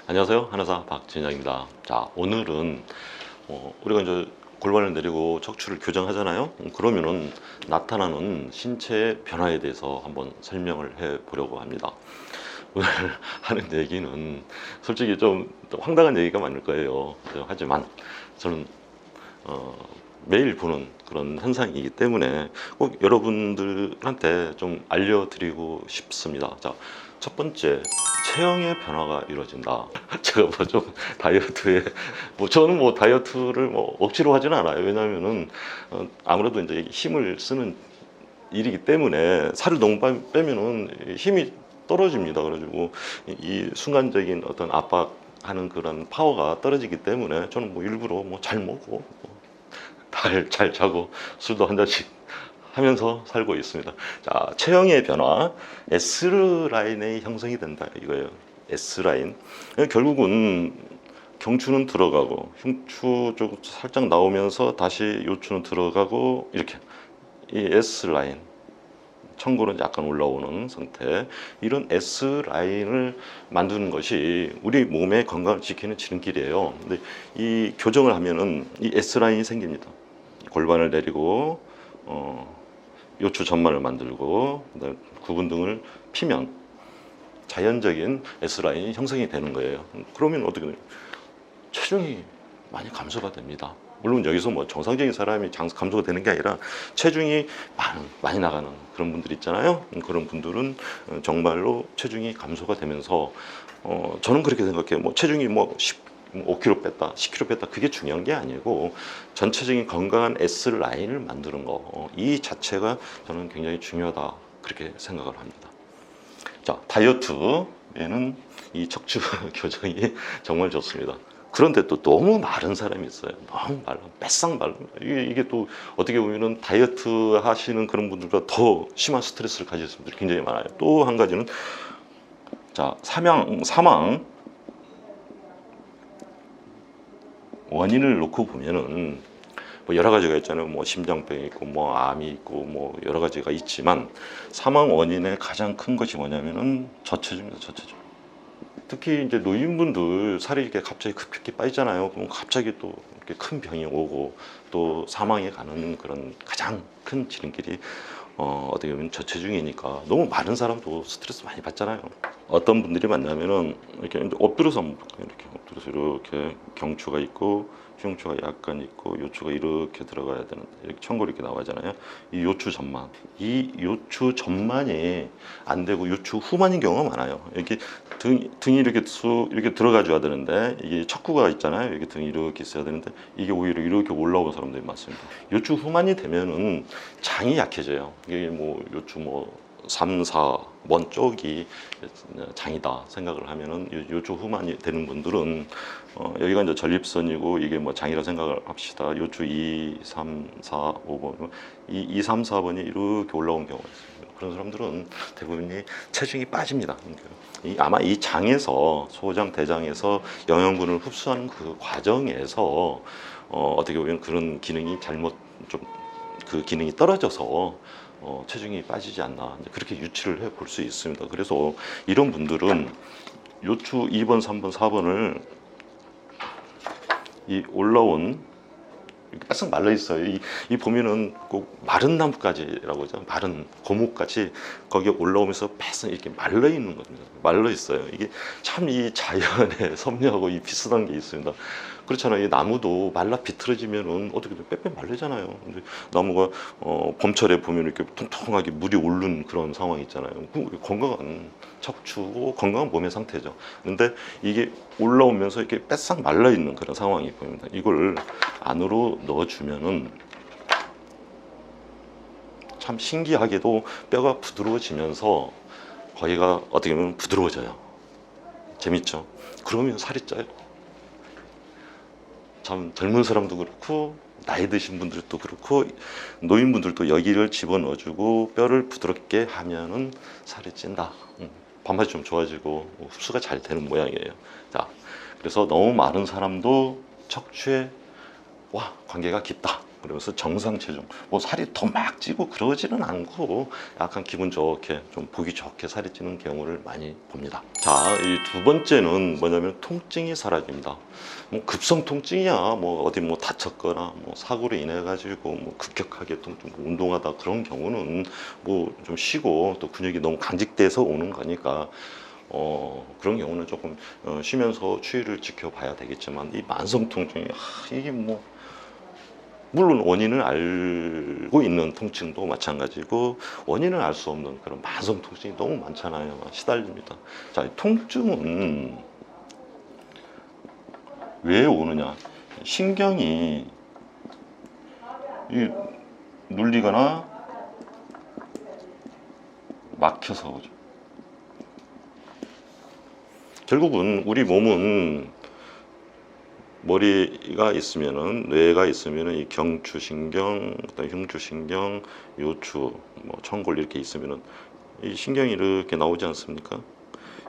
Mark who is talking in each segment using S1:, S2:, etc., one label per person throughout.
S1: 안녕하세요. 한의사 박진영입니다. 자, 오늘은 우리가 이제 골반을 내리고 척추를 교정하잖아요. 그러면은 나타나는 신체의 변화에 대해서 한번 설명을 해 보려고 합니다. 오늘 하는 얘기는 솔직히 좀 황당한 얘기가 많을 거예요. 하지만 저는 매일 보는 그런 현상이기 때문에 꼭 여러분들한테 좀 알려드리고 싶습니다. 자, 첫 번째, 체형의 변화가 이루어진다. 제가 뭐 좀 다이어트에 저는 뭐 다이어트를 뭐 억지로 하지는 않아요. 왜냐하면은 아무래도 이제 힘을 쓰는 일이기 때문에 살을 너무 빼면은 힘이 떨어집니다. 그래가지고 이 순간적인 어떤 압박하는 그런 파워가 떨어지기 때문에 저는 뭐 일부러 뭐 잘 먹고 잘 자고 술도 한 잔씩 하면서 살고 있습니다. 자, 체형의 변화, S라인의 형성이 된다 이거예요. S라인. 결국은 경추는 들어가고 흉추 쪽 살짝 나오면서 다시 요추는 들어가고 이렇게 이 S라인, 청골은 약간 올라오는 상태, 이런 S라인을 만드는 것이 우리 몸의 건강을 지키는 지름길이에요. 근데 이 교정을 하면은 이 S라인이 생깁니다. 골반을 내리고 요추 전만을 만들고 그다음에 구분등을 피면 자연적인 S라인이 형성이 되는 거예요. 그러면 어떻게 돼요? 체중이 많이 감소가 됩니다. 물론 여기서 뭐 정상적인 사람이 감소가 되는 게 아니라 체중이 많이 나가는 그런 분들 있잖아요. 그런 분들은 정말로 체중이 감소가 되면서 저는 그렇게 생각해요. 뭐 체중이 뭐 5kg 뺐다, 10kg 뺐다, 그게 중요한 게 아니고 전체적인 건강한 S라인을 만드는 거, 이 자체가 저는 굉장히 중요하다 그렇게 생각을 합니다. 자, 다이어트에는 이 척추 교정이 정말 좋습니다. 그런데 또 너무 마른 사람이 있어요. 너무 말라, 뺏상 말라. 이게 또 어떻게 보면은 다이어트 하시는 그런 분들과 더 심한 스트레스를 가지는 분들이 굉장히 많아요. 또 한 가지는, 자, 사망 원인을 놓고 보면은 뭐 여러 가지가 있잖아요. 뭐 심장병이 있고 뭐 암이 있고 뭐 여러 가지가 있지만 사망 원인의 가장 큰 것이 뭐냐면은 저체중입니다. 저체중. 특히 이제 노인분들 살이 이렇게 갑자기 급격히 빠지잖아요. 그럼 갑자기 또 이렇게 큰 병이 오고 또 사망에 가는 그런 가장 큰 지름길이 어떻게 보면 저체중이니까. 너무 많은 사람도 스트레스 많이 받잖아요. 어떤 분들이 만나면은 이렇게 엎드려서 이렇게 엎드려서 이렇게 경추가 있고 흉추가 약간 있고 요추가 이렇게 들어가야 되는데 이렇게 청골이 이렇게 나와잖아요. 이 요추 전만, 이 요추 전만이 안 되고 요추 후만인 경우가 많아요. 이렇게 등이 이렇게 이렇게 들어가줘야 되는데 이게 척구가 있잖아요. 이게 등이 이렇게 있어야 되는데 이게 오히려 이렇게 올라오는 사람들이 많습니다. 요추 후만이 되면은 장이 약해져요. 이게 뭐 요추 뭐 3, 4번 쪽이 장이다 생각을 하면은 요추 후만이 되는 분들은 여기가 이제 전립선이고 이게 뭐 장이라 생각을 합시다. 요추 2, 3, 4, 5번, 이 2, 3, 4번이 이렇게 올라온 경우가 있습니다. 그런 사람들은 대부분이 체중이 빠집니다. 아마 이 장에서, 소장, 대장에서 영양분을 흡수하는 그 과정에서 어떻게 보면 그런 기능이 그 기능이 떨어져서 체중이 빠지지 않나, 그렇게 유추를 해 볼 수 있습니다. 그래서 이런 분들은 요추 2번, 3번, 4번을 이 올라온, 이렇게 바싹 말라 있어요. 이 보면은 꼭 마른 나뭇가지라고 하죠. 마른 고목같이 거기에 올라오면서 바싹 이렇게 말라 있는 겁니다. 말라 있어요. 이게 참 이 자연의 섭리하고 이 비슷한 게 있습니다. 그렇잖아요. 이 나무도 말라 비틀어지면은 어떻게 빼빼 말리잖아요. 근데 나무가 봄철에 보면 이렇게 통통하게 물이 오른 그런 상황이 있잖아요. 건강한 척추고 건강한 몸의 상태죠. 근데 이게 올라오면서 이렇게 빼싹 말라 있는 그런 상황이 보입니다. 이걸 안으로 넣어주면은 참 신기하게도 뼈가 부드러워지면서 거기가 어떻게 보면 부드러워져요. 재밌죠? 그러면 살이 쪄요. 참 젊은 사람도 그렇고 나이 드신 분들도 그렇고 노인분들도 여기를 집어넣어주고 뼈를 부드럽게 하면은 살이 찐다. 밥맛이 좀 좋아지고 흡수가 잘 되는 모양이에요. 자, 그래서 너무 마른 사람도 척추에 관계가 깊다. 그러면서 정상 체중, 뭐 살이 더 막 찌고 그러지는 않고 약간 기분 좋게 좀 보기 좋게 살이 찌는 경우를 많이 봅니다. 자, 이 두 번째는 뭐냐면 통증이 사라집니다. 뭐 급성 통증이야, 뭐 어디 뭐 다쳤거나 뭐 사고로 인해 가지고 뭐 급격하게 통증, 운동하다 그런 경우는 뭐 좀 쉬고 또 근육이 너무 강직돼서 오는 거니까 그런 경우는 조금 쉬면서 추이를 지켜봐야 되겠지만, 이 만성 통증이 이게 뭐 물론 원인을 알고 있는 통증도 마찬가지고 원인을 알 수 없는 그런 만성 통증이 너무 많잖아요. 시달립니다. 자, 이 통증은 왜 오느냐? 신경이 이 눌리거나 막혀서 오죠. 결국은 우리 몸은 머리가 있으면은, 뇌가 있으면은 이 경추신경, 그다음 흉추신경, 요추, 뭐 청골 이렇게 있으면은 이 신경이 이렇게 나오지 않습니까?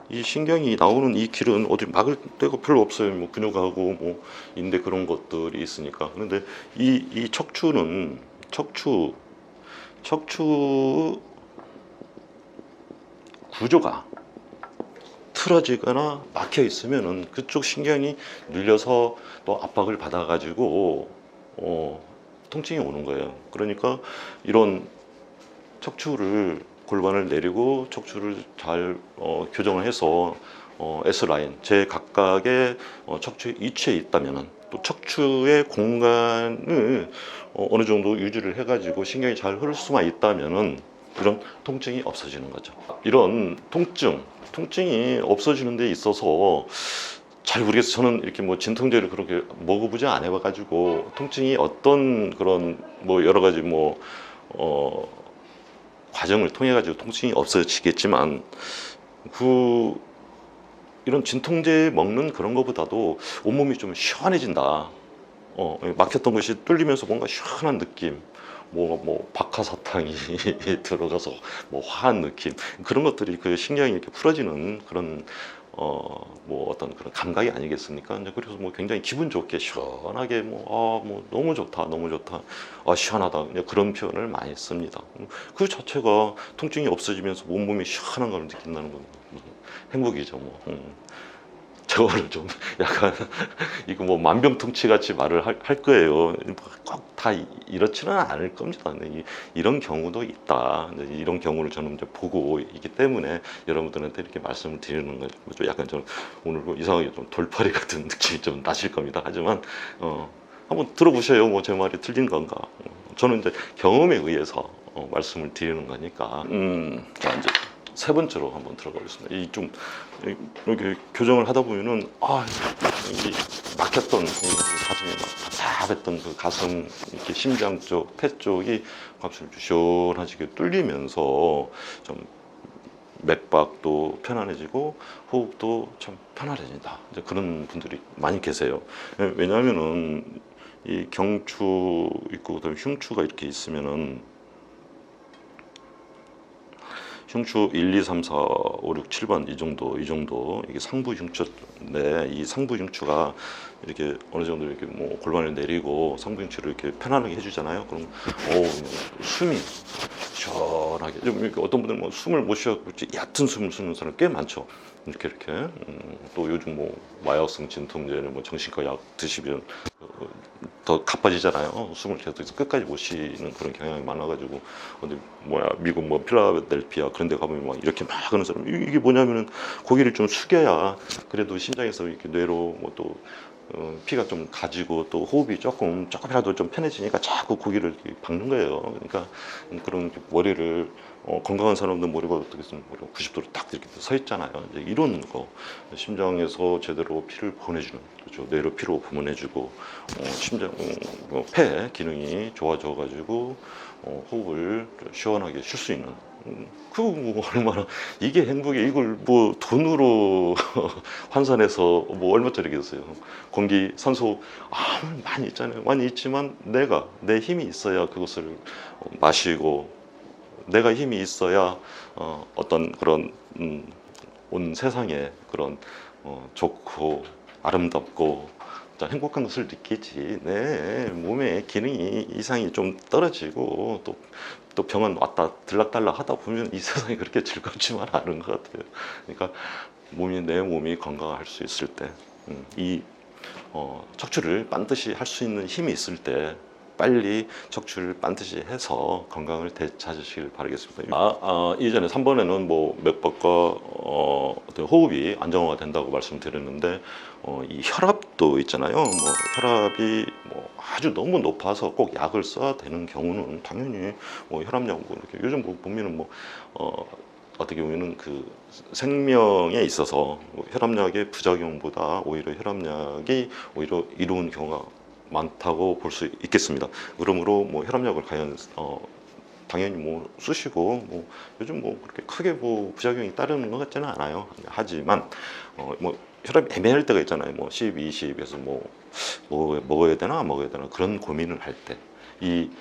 S1: 이 신경이 나오는 이 길은 어디 막을 데가 별로 없어요. 뭐 근육하고 뭐 인대 그런 것들이 있으니까. 그런데 이 척추는 척추 구조가 틀어지거나 막혀 있으면은 그쪽 신경이 눌려서 또 압박을 받아 가지고 통증이 오는 거예요. 그러니까 이런 척추를, 골반을 내리고 척추를 잘 교정을 해서 S라인 제 각각의 척추의 위치에 있다면은, 또 척추의 공간을 어느 정도 유지를 해가지고 신경이 잘 흐를 수만 있다면은 이런 통증이 없어지는 거죠. 이런 통증이 없어지는 데 있어서 잘 모르겠어요. 저는 이렇게 뭐 진통제를 그렇게 먹어보지 안 해봐가지고 통증이 어떤 그런 뭐 여러 가지 뭐 과정을 통해 가지고 통증이 없어지겠지만, 이런 진통제 먹는 그런 것보다도 온몸이 좀 시원해진다. 막혔던 것이 뚫리면서 뭔가 시원한 느낌, 뭐 박하사탕이 들어가서 뭐 화한 느낌, 그런 것들이 그 신경이 이렇게 풀어지는 그런 뭐 어떤 그런 감각이 아니겠습니까? 이제 그래서 뭐 굉장히 기분 좋게 시원하게 뭐 너무 좋다, 너무 좋다, 시원하다, 이제 그런 표현을 많이 씁니다. 그 자체가 통증이 없어지면서 온몸이 시원한 걸 느낀다는 건 행복이죠, 뭐. 저거를 좀 약간 이거 뭐 만병통치 같이 말을 할 거예요. 꼭 다 이렇지는 않을 겁니다. 근데 이런 경우도 있다. 이런 경우를 저는 이제 보고 있기 때문에 여러분들한테 이렇게 말씀을 드리는 거죠. 좀 약간 좀 오늘 이상하게 좀 돌팔이 같은 느낌이 좀 나실 겁니다. 하지만 한번 들어보셔요. 뭐 제 말이 틀린 건가? 저는 이제 경험에 의해서 말씀을 드리는 거니까. 자, 이제 세 번째로 한번 들어가겠습니다. 이 좀 이렇게 교정을 하다 보면은 이 막혔던 이 가슴이 막 답답했던 그 가슴, 이렇게 심장 쪽, 폐 쪽이 갑자기 시원하게 뚫리면서 좀 맥박도 편안해지고 호흡도 참 편안해진다. 이제 그런 분들이 많이 계세요. 왜냐하면은 이 경추 있고 그다음에 흉추가 이렇게 있으면은 흉추 1, 2, 3, 4, 5, 6, 7번 이 정도 이게 상부 흉추인데, 이 상부 흉추가 이렇게 어느 정도 이렇게 뭐 골반을 내리고 상부 흉추를 이렇게 편안하게 해주잖아요. 그럼 숨이 시원하게, 좀 이렇게 어떤 분들은 뭐 숨을 못 쉬어갖고 얕은 숨을 쉬는 사람 꽤 많죠. 이렇게 또 요즘 뭐 마약성 진통제를 뭐 정신과 약 드시면 더 가빠지잖아요. 숨을 계속 끝까지 못 쉬는 그런 경향이 많아가지고, 어디 미국 뭐 필라델피아 그런 데 가보면 막 이렇게 막 하는 사람, 이게 뭐냐면은 고기를 좀 숙여야 그래도 심장에서 이렇게 뇌로 뭐 또 피가 좀 가지고 또 호흡이 조금이라도 좀 편해지니까 자꾸 고기를 박는 거예요. 그러니까 그런 머리를 건강한 사람들 머리가 어떻게 쓰면 머리가 90도로 딱 이렇게 서 있잖아요. 이제 이런 거, 심장에서 제대로 피를 보내주는, 그렇죠. 뇌로 피로 보내주고 심장 폐 기능이 좋아져 가지고 호흡을 시원하게 쉴 수 있는, 그거 뭐 얼마나 이게 행복이, 이걸 뭐 돈으로 환산해서 뭐 얼마짜리겠어요. 공기, 산소 많이 있잖아요. 많이 있지만 내 힘이 있어야 그것을 마시고, 내가 힘이 있어야 어떤 그런 온 세상에 그런 좋고 아름답고 자, 행복한 것을 느끼지. 내 몸의 기능이 이상이 좀 떨어지고 또 병원 왔다 들락달락 하다 보면 이 세상이 그렇게 즐겁지만 않은 것 같아요. 그러니까 내 몸이 건강할 수 있을 때, 이 척추를 반드시 할 수 있는 힘이 있을 때 빨리 척추를 반드시 해서 건강을 되찾으시길 바라겠습니다. 이전에 3번에는 뭐 맥박과 어떤 호흡이 안정화가 된다고 말씀드렸는데 이 혈압도 있잖아요. 뭐 혈압이 뭐 아주 너무 높아서 꼭 약을 써야 되는 경우는 당연히 뭐 혈압약 뭐 이렇게 요즘 뭐 보면은 뭐 어떻게 보면은 그 생명에 있어서 뭐 혈압약의 부작용보다 오히려 혈압약이 오히려 이로운 경우가 많다고 볼 수 있겠습니다. 그러므로 뭐 혈압약을 과연 당연히 뭐 쓰시고 뭐 요즘 뭐 그렇게 크게 뭐 부작용이 따르는 것 같지는 않아요. 하지만 뭐 혈압이 애매할 때가 있잖아요. 뭐 10, 20에서 뭐 먹어야 되나 안 먹어야 되나 그런 고민을 할 때 이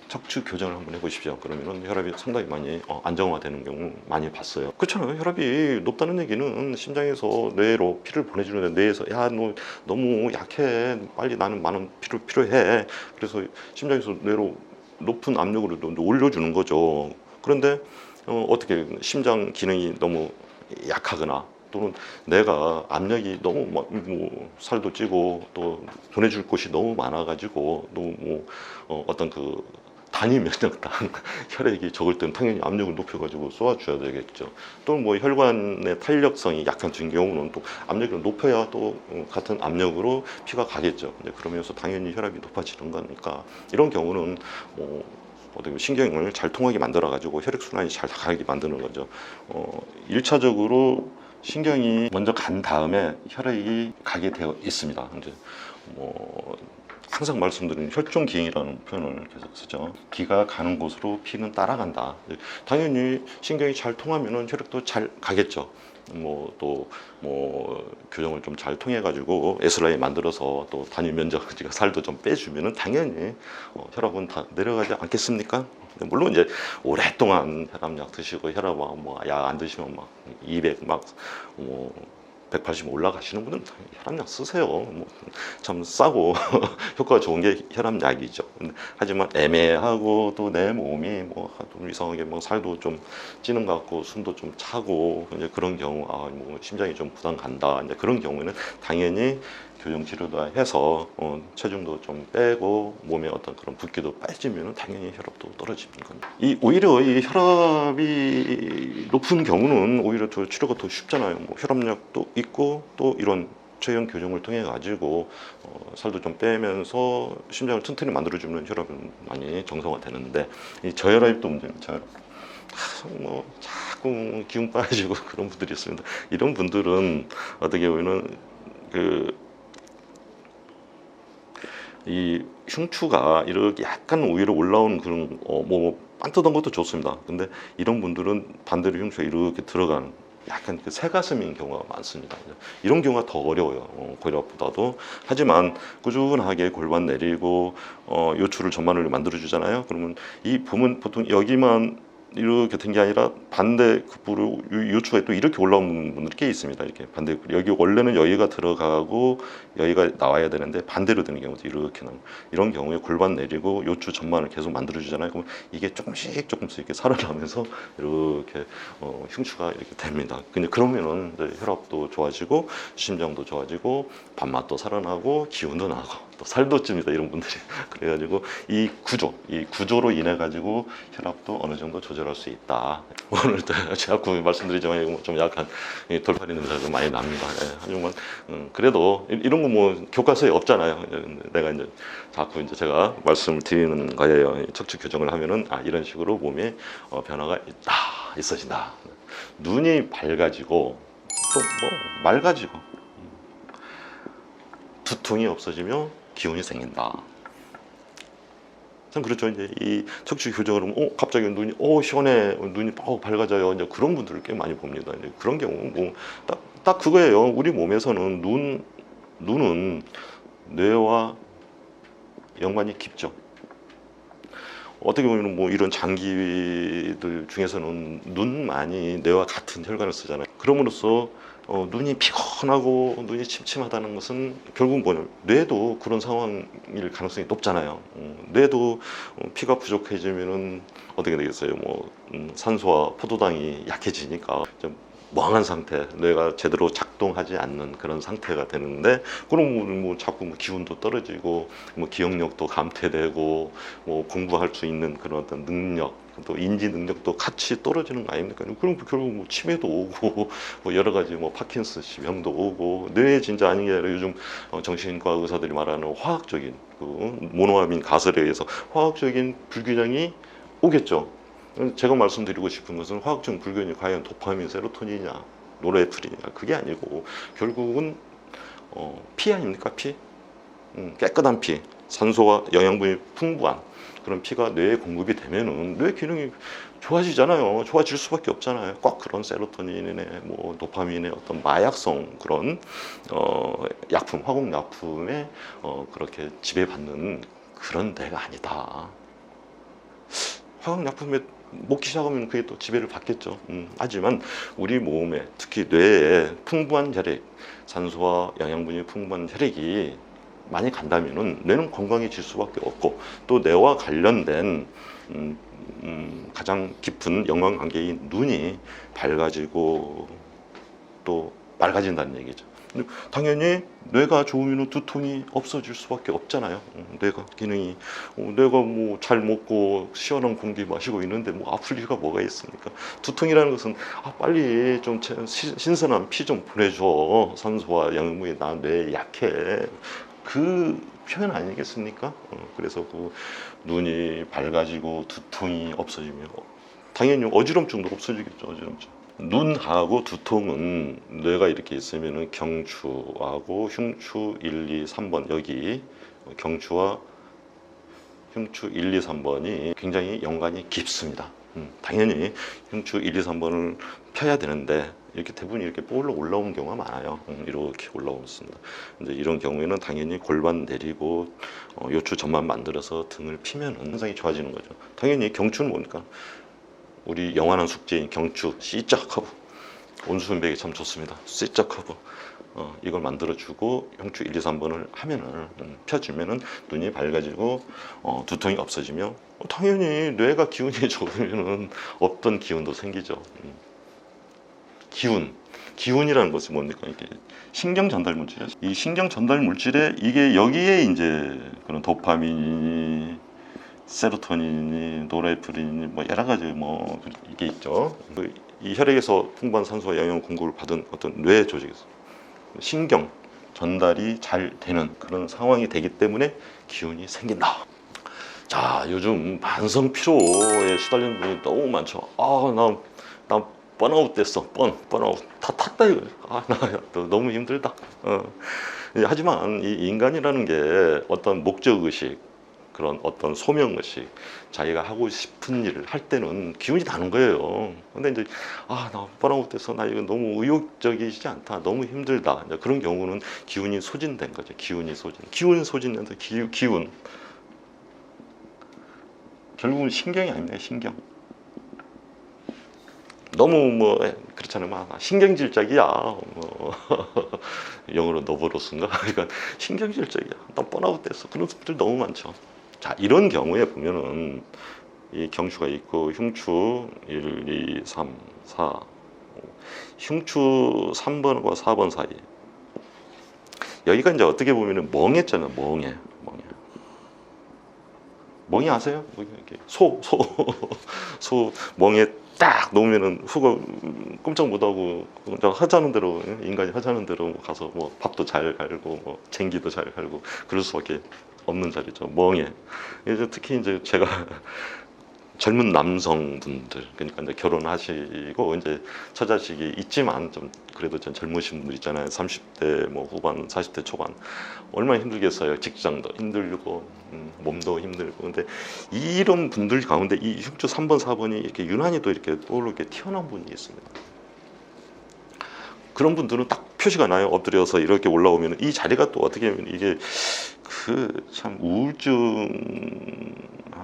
S1: 척추 교정을 한번 해보십시오. 그러면은 혈압이 상당히 많이 안정화되는 경우 많이 봤어요. 그렇잖아요. 혈압이 높다는 얘기는 심장에서 뇌로 피를 보내주는데 뇌에서 야 너 너무 약해 빨리 나는 많은 피를 필요해. 그래서 심장에서 뇌로 높은 압력으로 올려주는 거죠. 그런데 어떻게 심장 기능이 너무 약하거나 또는 내가 압력이 너무 뭐 살도 찌고 또 보내줄 곳이 너무 많아가지고 너무 어떤 그 단위 면역당 혈액이 적을 때는 당연히 압력을 높여가지고 쏘아줘야 되겠죠. 또 뭐 혈관의 탄력성이 약한 경우는 또 압력이 높여야 또 같은 압력으로 피가 가겠죠. 그러면서 당연히 혈압이 높아지는 거니까 이런 경우는 어떻게 신경을 잘 통하게 만들어 가지고 혈액 순환이 잘 가게 만드는 거죠. 1차적으로 신경이 먼저 간 다음에 혈액이 가게 되어 있습니다. 이제 뭐 항상 말씀드리는 혈종기행이라는 표현을 계속 쓰죠. 기가 가는 곳으로 피는 따라간다. 당연히 신경이 잘 통하면은 혈액도 잘 가겠죠. 뭐 또 뭐 교정을 좀 잘 통해 가지고 S라인 만들어서 또 단위 면적 살도 좀 빼주면은 당연히 혈압은 다 내려가지 않겠습니까? 물론 이제 오랫동안 혈압약 드시고 혈압 뭐약 안 드시면 막 200 막 180 올라가시는 분들은 혈압약 쓰세요. 뭐 참 싸고 효과가 좋은 게 혈압약이죠. 하지만 애매하고 또 내 몸이 뭐 이상하게 뭐 살도 좀 찌는 것 같고 숨도 좀 차고 이제 그런 경우 뭐 심장이 좀 부담 간다. 이제 그런 경우에는 당연히 교정 치료도 해서 체중도 좀 빼고 몸에 어떤 그런 붓기도 빠지면 당연히 혈압도 떨어지는 겁니다. 오히려 이 혈압이 높은 경우는 오히려 더 치료가 더 쉽잖아요. 뭐 혈압약도 있고 또 이런 체형 교정을 통해 가지고 살도 좀 빼면서 심장을 튼튼히 만들어주면 혈압은 많이 정상화되는데 이 저혈압도 문제입니다. 저혈압. 뭐 자꾸 기운 빠지고 그런 분들이 있습니다. 이런 분들은 어떻게 보면은 이 흉추가 이렇게 약간 오히려 올라오는 그런 빵 뜨던 것도 좋습니다. 근데 이런 분들은 반대로 흉추가 이렇게 들어가는 약간 그 새가슴인 경우가 많습니다. 이런 경우가 더 어려워요. 고혈압보다도. 하지만 꾸준하게 골반 내리고 요추를 전만을 만들어 주잖아요. 그러면 이 보면 보통 여기만 이렇게 된 게 아니라 반대 급부로 요추가 또 이렇게 올라오는 분들이 꽤 있습니다. 이렇게 반대 여기 원래는 여기가 들어가고 여기가 나와야 되는데 반대로 되는 경우도 이렇게 나오고 이런 경우에 골반 내리고 요추 전만을 계속 만들어 주잖아요. 그러면 이게 조금씩 이렇게 살아나면서 이렇게 흉추가 이렇게 됩니다. 근데 그러면은 혈압도 좋아지고 심장도 좋아지고 밥맛도 살아나고 기운도 나고 또 살도 찝니다. 이런 분들이 그래가지고 이 구조로 인해 가지고 혈압도 어느 정도 조절할 수 있다. 오늘 자꾸 말씀드리지만 좀 약간 돌팔이 냄새가 좀 많이 납니다. 하지만 그래도 이런 거 뭐 교과서에 없잖아요. 내가 이제 자꾸 이제 제가 말씀을 드리는 거예요. 척추 교정을 하면은 이런 식으로 몸에 변화가 있어진다. 눈이 밝아지고 또 뭐 맑아지고 두통이 없어지며 기운이 생긴다. 참 그렇죠. 이제 이 척추 교정을 하면 갑자기 눈이 시원해 눈이 밝아져요. 이제 그런 분들을 꽤 많이 봅니다. 이제 그런 경우 뭐 딱 그거예요. 우리 몸에서는 눈은 뇌와 연관이 깊죠. 어떻게 보면 뭐 이런 장기들 중에서는 눈만이 뇌와 같은 혈관을 쓰잖아요. 그럼으로써 눈이 피곤하고 눈이 침침하다는 것은 결국 뭐냐, 뇌도 그런 상황일 가능성이 높잖아요. 뇌도 피가 부족해지면은 어떻게 되겠어요? 뭐 산소와 포도당이 약해지니까 좀 멍한 상태, 뇌가 제대로 작동하지 않는 그런 상태가 되는데, 그럼 뭐 자꾸 뭐 기운도 떨어지고 뭐 기억력도 감퇴되고 뭐 공부할 수 있는 그런 어떤 능력, 또 인지 능력도 같이 떨어지는 거 아닙니까? 그럼 결국 뭐 치매도 오고 뭐 여러 가지 뭐 파킨슨氏병도 오고, 뇌 진짜 아닌 게 아니라 요즘 정신과 의사들이 말하는 화학적인 그 모노아민 가설에 의해서 화학적인 불균형이 오겠죠. 제가 말씀드리고 싶은 것은 화학적 불균형이 과연 도파민, 세로토닌이냐, 노르에프린이냐, 그게 아니고 결국은 피 아닙니까? 피? 깨끗한 피, 산소와 영양분이 풍부한 그런 피가 뇌에 공급이 되면은 뇌 기능이 좋아지잖아요. 좋아질 수밖에 없잖아요. 꼭 그런 세로토닌의 뭐 도파민의 어떤 마약성 그런 약품, 화공 약품에 그렇게 지배받는 그런 뇌가 아니다. 화학 약품에 먹기 시작하면 그게 또 지배를 받겠죠. 하지만 우리 몸에, 특히 뇌에 풍부한 혈액, 산소와 영양분이 풍부한 혈액이 많이 간다면은 뇌는 건강해질 수밖에 없고, 또 뇌와 관련된 가장 깊은 연관관계인 눈이 밝아지고 또 맑아진다는 얘기죠. 당연히 뇌가 좋으면 두통이 없어질 수밖에 없잖아요. 뇌가 기능이, 뇌가 뭐 잘 먹고 시원한 공기 마시고 있는데 뭐 아플 리가 뭐가 있습니까? 두통이라는 것은 빨리 좀 신선한 피 좀 보내줘, 산소와 영양분이 나 뇌에 약해, 그 표현 아니겠습니까? 그래서 그 눈이 밝아지고 두통이 없어지면 당연히 어지럼증도 없어지겠죠. 어지럼증. 눈하고 두통은 뇌가 이렇게 있으면은 경추하고 흉추 1, 2, 3번, 여기 경추와 흉추 1, 2, 3번이 굉장히 연관이 깊습니다. 당연히 흉추 1, 2, 3번을 펴야 되는데 이렇게 대부분 이렇게 볼로 올라오는 경우가 많아요. 이렇게 올라오습니다. 이제 이런 경우에는 당연히 골반 내리고 요추 점만 만들어서 등을 피면 현상이 좋아지는 거죠. 당연히 경추는 뭡니까? 우리 영원한 숙제인 경추 C자 커브, 온수분배에 참 좋습니다. C자 커브, 이걸 만들어주고 흉추 1, 2, 3번을 하면은 펴주면은 눈이 밝아지고 두통이 없어지며, 당연히 뇌가 기운이 좋으면은 없던 기운도 생기죠. 기운이라는 것이 뭡니까? 이게 신경 전달 물질이죠. 이 신경 전달 물질에 이게 여기에 이제 그런 도파민이, 세로토닌이, 노르에프린이 뭐 여러 가지 뭐 이게 있죠. 이 혈액에서 풍부한 산소와 영양 공급을 받은 어떤 뇌 조직에서 신경 전달이 잘 되는 그런 상황이 되기 때문에 기운이 생긴다. 자, 요즘 만성 피로에 시달리는 분이 너무 많죠. 나 번아웃 됐어. 번아웃 다 탔다 이거. 나 너무 힘들다. 하지만 이 인간이라는 게 어떤 목적 의식, 그런 어떤 소명 의식, 자기가 하고 싶은 일을 할 때는 기운이 나는 거예요. 근데 이제 나 번아웃 돼서 나 이거 너무 의욕적이지 않다, 너무 힘들다, 이제 그런 경우는 기운이 소진된 거죠. 기운 소진된다. 기운 결국은 신경이 아닙니다. 신경. 너무 뭐 그렇잖아요. 막 신경질적이야. 뭐 영어로 너버로스인가? 그러니까 신경질적이야. 나 번아웃 됐어. 그런 분들 너무 많죠. 자, 이런 경우에 보면은 이 경추가 있고 흉추 1, 2, 3, 4, 흉추 3번과 4번 사이, 여기가 이제 어떻게 보면은 멍했잖아요. 멍이 아세요? 이렇게 소 멍에 딱 놓으면은 후가 꼼짝 못하고 그냥 하자는 대로, 인간이 하자는 대로 가서 뭐 밥도 잘 갈고 뭐 쟁기도 잘 갈고 그럴 수밖에 없는 자리죠. 멍에. 이제 특히 이제 제가 젊은 남성분들, 그러니까 이제 결혼하시고 이제 처자식이 있지만 좀 그래도 좀 젊으신 분들 있잖아요. 30대 뭐 후반, 40대 초반, 얼마나 힘들겠어요. 직장도 힘들고 몸도 힘들고. 근데 이런 분들 가운데 이 흉추 3번, 4번이 이렇게 유난히 또 이렇게 이렇게 튀어나온 분이 있습니다. 그런 분들은 딱 표시가 나요. 엎드려서 이렇게 올라오면 이 자리가 또 어떻게 보면 이게 참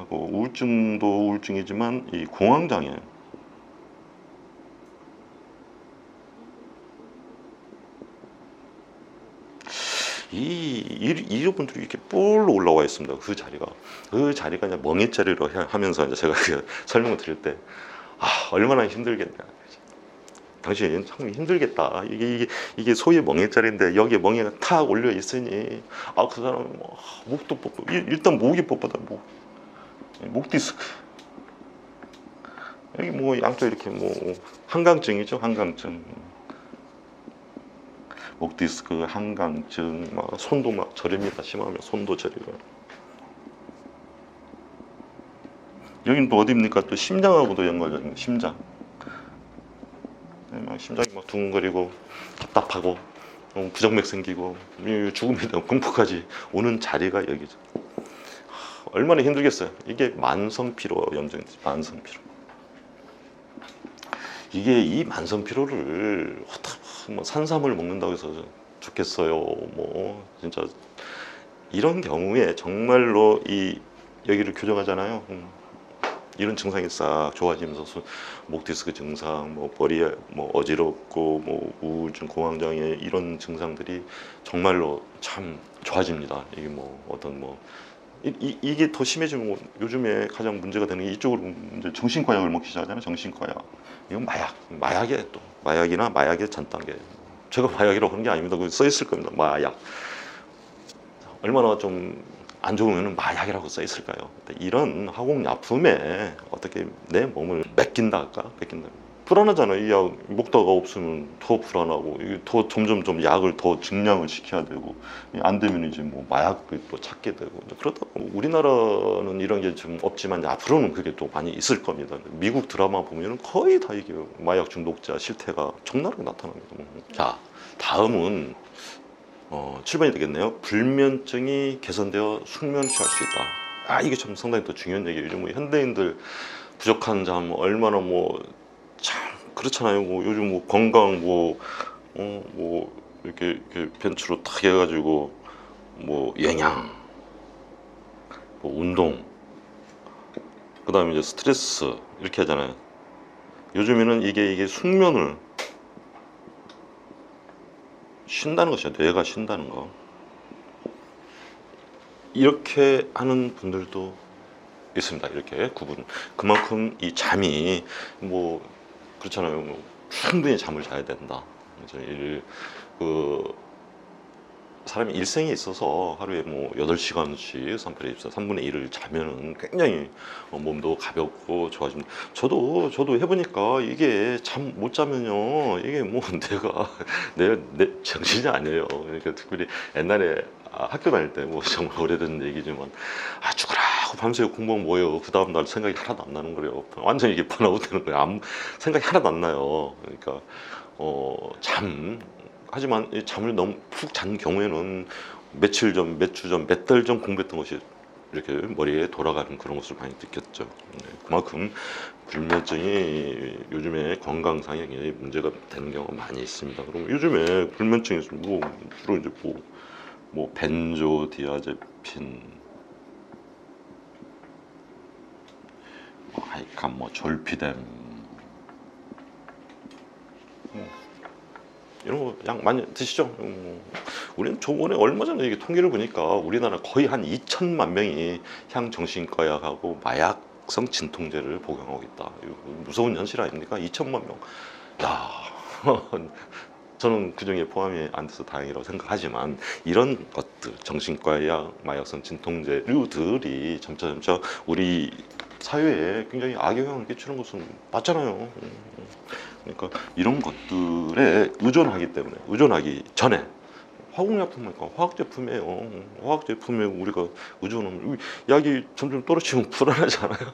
S1: 우울증도 우울증이지만 이 공황장애, 이분들이 이렇게 뿔로 올라와 있습니다. 그 자리가 이제 멍해자리로 하면서 이제 제가 그 설명을 드릴 때 얼마나 힘들겠냐. 당신 참 힘들겠다. 이게 소위 멍해자리인데 여기에 멍해가 탁 올려 있으니 그 사람은 뭐 목도 뻣뻣, 일단 목이 뻣뻣하다. 목 디스크. 여기 뭐 양쪽 이렇게 뭐 한강증이죠, 한강증. 목 디스크, 한강증, 막 손도 막 저립니다. 심하면 손도 저리고. 여긴 또 어디입니까? 또 심장하고도 연관적인 심장. 막 심장이 막 두근거리고 답답하고 부정맥 생기고 죽음에 대한 공포까지 오는 자리가 여기죠. 얼마나 힘들겠어요. 이게 만성피로 염증이죠. 만성피로. 이게 이 만성피로를 뭐 산삼을 먹는다고 해서 좋겠어요. 뭐 진짜 이런 경우에 정말로 이 여기를 교정하잖아요. 이런 증상이 싹 좋아지면서 목 디스크 증상, 뭐 머리에 뭐 어지럽고 뭐 우울증, 공황장애 이런 증상들이 정말로 참 좋아집니다. 이게 뭐 어떤 뭐 이게 더 심해지면 뭐 요즘에 가장 문제가 되는 게 이쪽으로 이제 정신과 약을 먹기 시작하잖아요. 정신과 약. 이건 마약에 또 마약이나 마약의 전 단계. 제가 마약이라고 하는 게 아닙니다. 그 써 있을 겁니다. 마약. 얼마나 좀 안 좋으면 마약이라고 써 있을까요? 이런 화공약품에 어떻게 내 몸을 뺏긴다 할까? 뺏긴다. 불안하잖아요. 이 약 먹다가 없으면 더 불안하고 이게 더 점점 좀 약을 더 증량을 시켜야 되고 안 되면 이제 뭐 마약을 또 찾게 되고 그러다 우리나라는 이런 게 좀 없지만 앞으로는 그게 또 많이 있을 겁니다. 미국 드라마 보면은 거의 다 이게 마약 중독자 실태가 적나라하게 나타납니다. 자, 다음은 7번이 되겠네요. 불면증이 개선되어 숙면을 취할 수 있다. 이게 좀 상당히 또 중요한 얘기예요. 요즘 뭐 현대인들 부족한 잠 얼마나 뭐 참 그렇잖아요. 뭐 요즘 뭐 건강 뭐 이렇게 벤츠로 탁 해가지고 뭐 영양, 뭐 운동, 그다음에 이제 스트레스 이렇게 하잖아요. 요즘에는 이게 숙면을 쉰다는 것이죠. 뇌가 쉰다는 거. 이렇게 하는 분들도 있습니다. 이렇게 구분. 그만큼 이 잠이 뭐 그렇잖아요. 뭐 충분히 잠을 자야 된다. 사람이 일생에 있어서 하루에 뭐 8시간씩 3분의 1을 자면은 굉장히 몸도 가볍고 좋아집니다. 저도 해보니까 이게 잠 못 자면요. 이게 뭐 내 정신이 아니에요. 그러니까 특별히 옛날에 학교 다닐 때 뭐 정말 오래된 얘기지만 죽으라고 밤새 공부하면 뭐예요. 그 다음날 생각이 하나도 안 나는 거예요. 완전히 이게 번아웃 되는 거예요. 아무 생각이 하나도 안 나요. 그러니까 하지만 이 잠을 너무 푹 잔 경우에는 며칠 전, 몇 주 전, 몇 달 전 공부했던 것이 이렇게 머리에 돌아가는 그런 것을 많이 느꼈죠. 그만큼 불면증이 요즘에 건강상에 문제가 되는 경우가 많이 있습니다. 그럼 요즘에 불면증이 뭐 주로 이제 뭐 벤조디아제핀, 하이캄, 뭐 졸피뎀 이런 거 약 많이 드시죠? 우리는 저번에 얼마 전에 이게 통계를 보니까 우리나라 거의 한 2천만 명이 향정신과 약하고 마약성 진통제를 복용하고 있다. 이거 무서운 현실 아닙니까? 2천만 명. 야, 저는 그 중에 포함이 안 돼서 다행이라고 생각하지만 이런 것들, 정신과 약, 마약성 진통제류들이 점차 우리 사회에 굉장히 악영향을 끼치는 것은 맞잖아요. 그러니까 이런 것들에 의존하기 전에 화공약품이니까 화학제품이에요. 화학제품에 우리가 의존하면 약이 점점 떨어지면 불안하잖아요.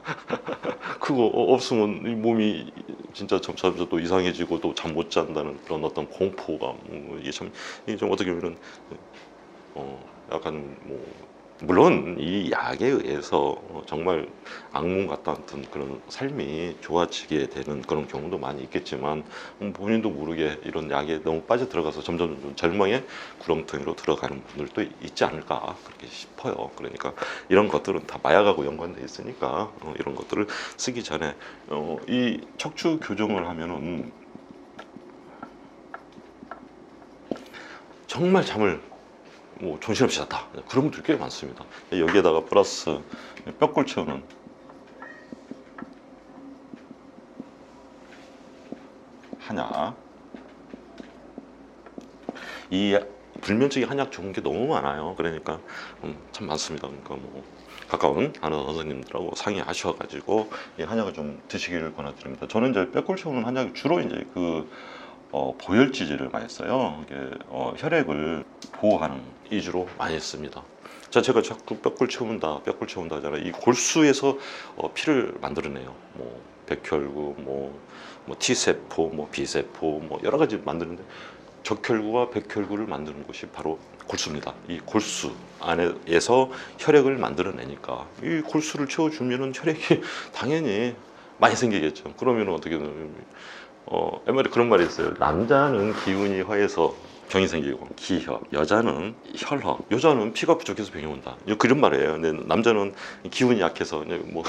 S1: 그거 없으면 이 몸이 진짜 점차 또 이상해지고 또 잠 못 잔다는 그런 어떤 공포감, 이게 좀 어떻게 보면 약간 뭐 물론 이 약에 의해서 정말 악몽 같았던 그런 삶이 좋아지게 되는 그런 경우도 많이 있겠지만 본인도 모르게 이런 약에 너무 빠져 들어가서 점점 절망의 구렁텅이로 들어가는 분들도 있지 않을까 그렇게 싶어요. 그러니까 이런 것들은 다 마약하고 연관돼 있으니까 이런 것들을 쓰기 전에 이 척추 교정을 하면은 정말 잠을 뭐 정신없이 잤다 그런 분들 꽤 많습니다. 여기에다가 플러스 뼈골 채우는 한약. 이 불면증이 한약 좋은 게 너무 많아요. 그러니까 참 많습니다. 그러니까 뭐 가까운 아는 선생님들하고 상의하셔가지고 이 한약을 좀 드시기를 권해드립니다. 저는 이제 뼈골 채우는 한약이 주로 이제 그 보혈지질을 많이 써요. 이게 혈액을 보호하는 위주로 많이 씁니다. 자, 제가 자꾸 뼈골 채운다 하잖아요. 이 골수에서 피를 만들어내요. 뭐 백혈구, 뭐 T세포, 뭐 B세포, 뭐 여러 가지 만드는데 적혈구와 백혈구를 만드는 곳이 바로 골수입니다. 이 골수 안에서 혈액을 만들어내니까 이 골수를 채워주면은 혈액이 당연히 많이 생기겠죠. 그러면 어떻게 되냐면 옛말에 그런 말이 있어요. 남자는 기운이 허해서 병이 생기고 기혈, 여자는 혈허, 여자는 피가 부족해서 병이 온다. 그런 말이에요. 근데 남자는 기운이 약해서 뭐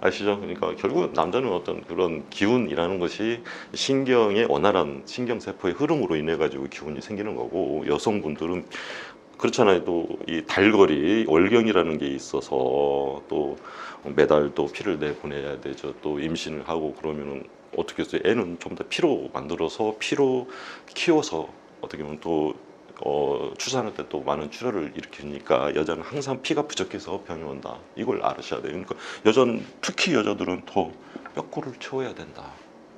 S1: 아시죠? 그러니까 결국 남자는 어떤 그런 기운이라는 것이 신경의 원활한 신경세포의 흐름으로 인해 가지고 기운이 생기는 거고, 여성분들은 그렇잖아요. 또 이 달거리 월경이라는 게 있어서 또 매달 또 피를 내보내야 되죠. 또 임신을 하고 그러면은 어떻게 해서 애는 좀 더 피로 만들어서 피로 키워서 어떻게 보면 또 출산할 때 또 많은 출혈을 일으키니까 여자는 항상 피가 부족해서 병이 온다. 이걸 알으셔야 돼요. 그러니까 특히 여자들은 더 뼈골을 채워야 된다.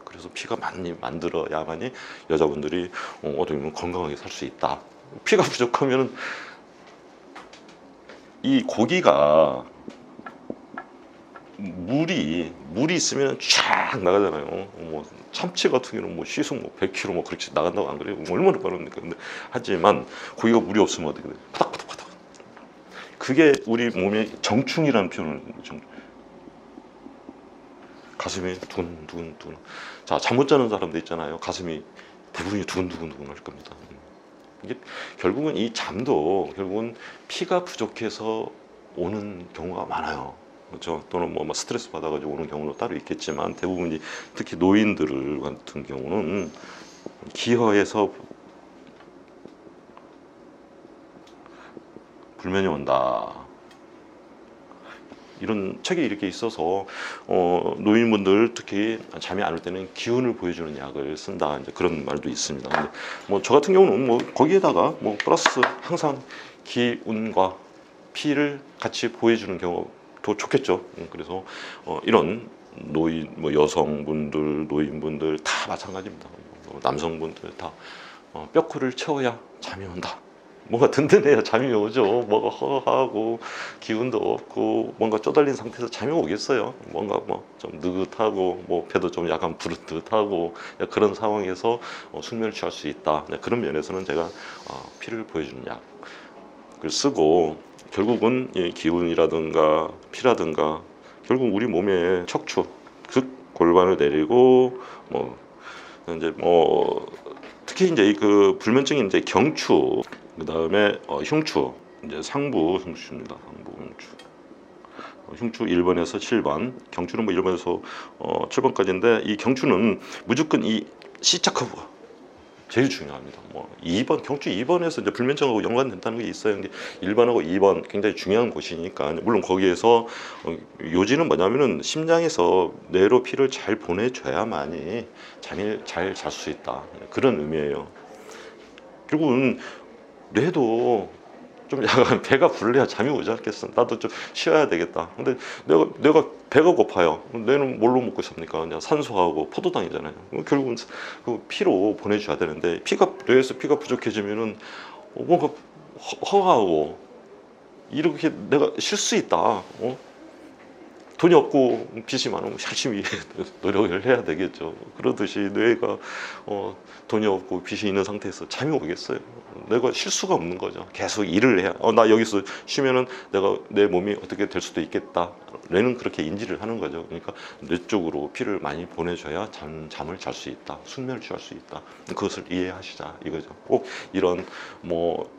S1: 그래서 피가 많이 만들어야만이 여자분들이 어떻게 보면 건강하게 살 수 있다. 피가 부족하면은 이 고기가 물이 있으면 쫙 나가잖아요. 뭐 참치 같은 경우는 뭐 시속 뭐 100km 뭐 그렇게 나간다고 안 그래요? 얼마나 빠릅니까? 근데 하지만 고기가 물이 없으면 어떻게 돼요? 파닥파닥파닥. 그게 우리 몸의 정충이라는 표현을 가슴이 두근두근. 자, 잠 못 자는 사람들 있잖아요. 가슴이 대부분이 두근두근 할 겁니다. 이게 결국은 이 잠도 결국은 피가 부족해서 오는 경우가 많아요. 그렇죠. 또는 뭐 스트레스 받아가지고 오는 경우도 따로 있겠지만 대부분이 특히 노인들 같은 경우는 기허에서 불면이 온다. 이런 책이 이렇게 있어서 노인분들 특히 잠이 안 올 때는 기운을 보여주는 약을 쓴다. 이제 그런 말도 있습니다. 근데 뭐 저 같은 경우는 뭐 거기에다가 뭐 플러스 항상 기운과 피를 같이 보여주는 경우 더 좋겠죠. 그래서 이런 노인, 뭐 여성분들, 노인분들 다 마찬가지입니다. 남성분들 다 뼈골을 채워야 잠이 온다. 뭔가 든든해야 잠이 오죠. 뭐가 허하고 기운도 없고 뭔가 쪼달린 상태에서 잠이 오겠어요. 뭔가 뭐 좀 느긋하고 뭐 배도 좀 약간 부르듯하고 그런 상황에서 숙면을 취할 수 있다. 그런 면에서는 제가 피를 보여주는 약을 쓰고, 결국은 이 기운이라든가 피라든가 결국 우리 몸의 척추, 즉 골반을 내리고 뭐 이제 뭐 특히 이제 그 불면증이 이제 경추, 그 다음에 흉추, 이제 상부 흉추입니다. 상부 흉추. 흉추 1번에서 7번, 경추는 뭐 1번에서 7번까지인데 이 경추는 무조건 이 C자 커브가 제일 중요합니다. 뭐 2번 경추 2번에서 이제 불면증하고 연관된다는 게 있어요. 근데 1번하고 2번 굉장히 중요한 곳이니까 물론 거기에서 요지는 뭐냐면은 심장에서 뇌로 피를 잘 보내줘야만이 잠을 잘 잘 수 있다. 그런 의미예요. 결국은 뇌도 좀 약간 배가 불러야 잠이 오지 않겠어. 나도 좀 쉬어야 되겠다. 근데 내가 배가 고파요. 뇌는 뭘로 먹고 있습니까? 그냥 산소하고 포도당이잖아요. 결국은 그 피로 보내줘야 되는데 뇌에서 피가 부족해지면은 뭔가 허하고 이렇게 내가 쉴 수 있다. 돈이 없고 빚이 많으면 열심히 노력을 해야 되겠죠. 그러듯이 뇌가 돈이 없고 빚이 있는 상태에서 잠이 오겠어요. 내가 쉴 수가 없는 거죠. 계속 일을 해야 나 여기서 쉬면은 내 몸이 어떻게 될 수도 있겠다. 뇌는 그렇게 인지를 하는 거죠. 그러니까 뇌 쪽으로 피를 많이 보내줘야 잠을 잘 수 있다. 숙면을 취할 수 있다. 그것을 이해하시자 이거죠. 꼭 이런 뭐